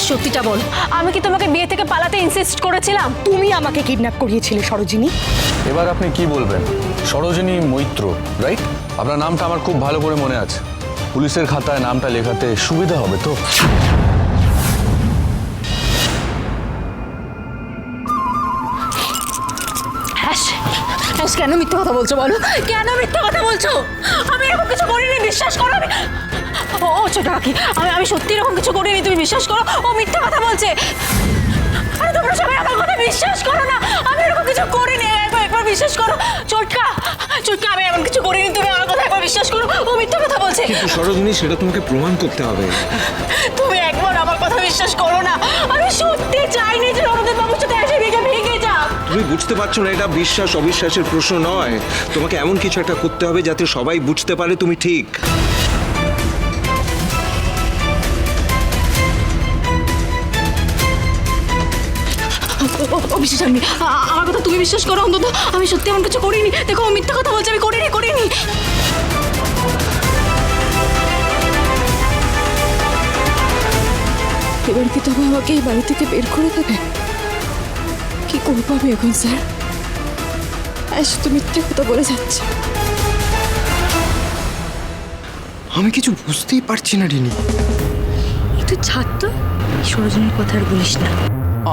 সত্যিটা বল, আমি কি তোমাকে বিয়ে থেকে পালাতে ইনসিস্ট করেছিলাম? তুমি আমাকে কিডন্যাপ করিয়েছিলে সরোজিনী। এবার আপনি কি বলবেন? সরোজিনী মৈত্র, রাইট? আপনার নামটা আমার খুব ভালো করে মনে আছে। পুলিশের খাতায় নামটা লেখাতে সুবিধা হবে তো? কেন মিথ্যা কথা বলছো বলো? কেন মিথ্যা কথা বলছো? আমি এরকম কিছু করিনি, বিশ্বাস করো। ও ছোট কাকি, আমি সত্যি এরকম কিছু করিনি, তুমি বিশ্বাস করো। ও মিথ্যা কথা বলছে। আরে তোমরা সবাই আমার কথা বিশ্বাস করো না, আমি এরকম কিছু করিনি। একবার বিশ্বাস করো। চোটকা, আমি এমন কিছু করিনি, তুমি আমার কথা একবার বিশ্বাস করো। ও মিথ্যা কথা বলছে। কিন্তু সরোজিনী, সেটা তোমাকে প্রমাণ করতে হবে। তুমি একবার আমার কথা বিশ্বাস করো না। আমি সত্যি চাইনি যে রণদেব বাবুর সাথে এসে ভেঙে যাক। তুমি বুঝতে পারছো না, এটা বিশ্বাস অবিশ্বাসের প্রশ্ন নয়। তোমাকে এমন কিছু একটা করতে হবে যাতে সবাই বুঝতে পারে তুমি ঠিক। বিশ্বাস আমি, আমার কথা তুমি বিশ্বাস করো অন্তত। আমি সত্যি এমন কিছু করিনি। দেখো, মিথ্যা কথা বলছে, আমি করিনি। এবার কি তবে আমাকে এই বাড়ি থেকে বের করে দেবে? কি করবো আমি এখন স্যার? তো মিথ্যে কথা বলে যাচ্ছে। আমি কিছু বুঝতেই পারছি না রিনি। একটু ছাড় তো, সরোজিনীর কথা আর বলিস না।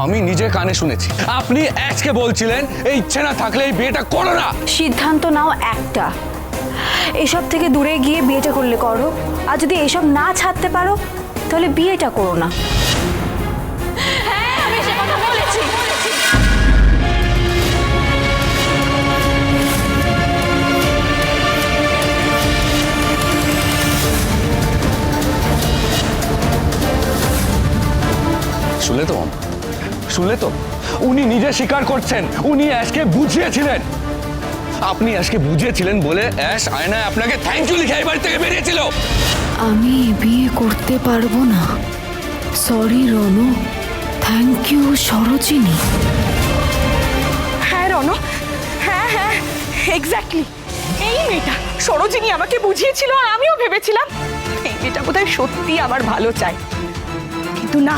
আমি নিজে কানে শুনেছি আপনি আজকে বলছিলেন এই ইচ্ছে না থাকলে এই বিয়েটা করো না। সিদ্ধান্ত নাও একটা, এসব থেকে দূরে গিয়ে বিয়েটা করলে করো, আর যদি এসব না ছাড়তে পারো তাহলে বিয়েটা করো না। হ্যাঁ, আমি সে কথা বলেছি। শুনলে তো উনি নিজে স্বীকার করছেন উনি আজকে বুঝিয়েছিলেন। আপনি আজকে বুঝিয়েছিলেন বলে অ্যাশ আয়নায় আপনাকে থ্যাংক ইউ লিখে এই বাড়ি থেকে বেরিয়েছিল। আমি বিয়ে করতে পারবো না। Sorry Ronu, thank you Sarojini. হ্যাঁ রণ, হ্যাঁ এক্স্যাক্টলি। এই মেয়েটা সরোজিনী আমাকে বুঝিয়েছিল, আর আমিও ভেবেছিলাম এই মেয়েটা বোধহয় সত্যি আমার ভালো চাই। কিন্তু না,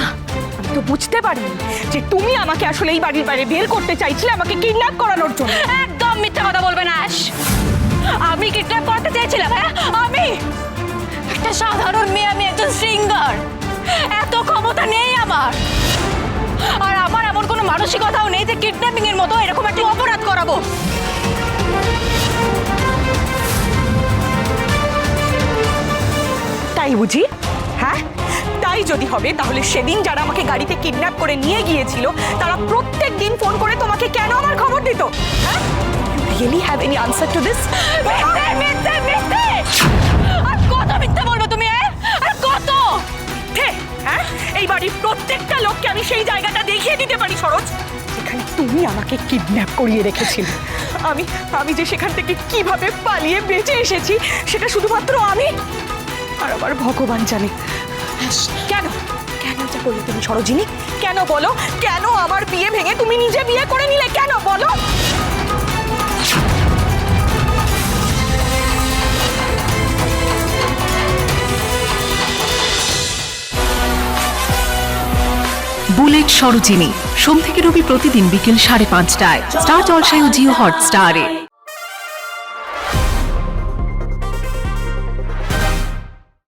আমি তো বুঝতে পারিনি যে তুমি আমাকে আসলে এই বাড়ির বাইরে বের করতে চাইছিলে, আমাকে কিডন্যাপ করানোর জন্য। একদম মিথ্যা কথা বলবে না অ্যাশ। আমি কিডন্যাপ করতে চাইছিলাম? হ্যাঁ, আমি একটা সাধারণ মেয়ে, আমি একজন সিঙ্গার। এত ক্ষমতা নেই আমার। আর আমার এমন কোনো মানসিকতাও নেই যে কিডন্যাপিং এর মতো এরকম একটা অপরাধ করাবো। তাই বুঝি? হ্যাঁ, তাই যদি হবে তাহলে সেদিন যারা আমাকে গাড়িতে কিডন্যাপ করে নিয়ে গিয়েছিল তারা প্রত্যেক দিন ফোন করে তোমাকে কেন আমার খবর দিত? হ্যাঁ, you really have any answer to this? মিথ্যে। আর কত মিথ্যে বলবো তুমি? আর কত? হ্যাঁ, এই বাড়ির প্রত্যেকটা লোককে আমি সেই জায়গাটা দেখিয়ে দিতে পারি সরোজ, যেখানে তুমি আমাকে কিডন্যাপ করিয়ে রেখেছিলে। আমি যে সেখান থেকে কিভাবে পালিয়ে বেঁচে এসেছি সেটা শুধুমাত্র আমি আর আমার ভগবান জানে। কেন এটা করলে তুমি সরোজিনী? কেন বলো? কেন আমার বিয়ে ভেঙে তুমি নিজে বিয়ে করে নিলে? কেন বলো? বুলেট সরোজিনী, সোম থেকে রবি প্রতিদিন বিকেল 5:30টায় স্টার জলসায় ও জিও হটস্টারে।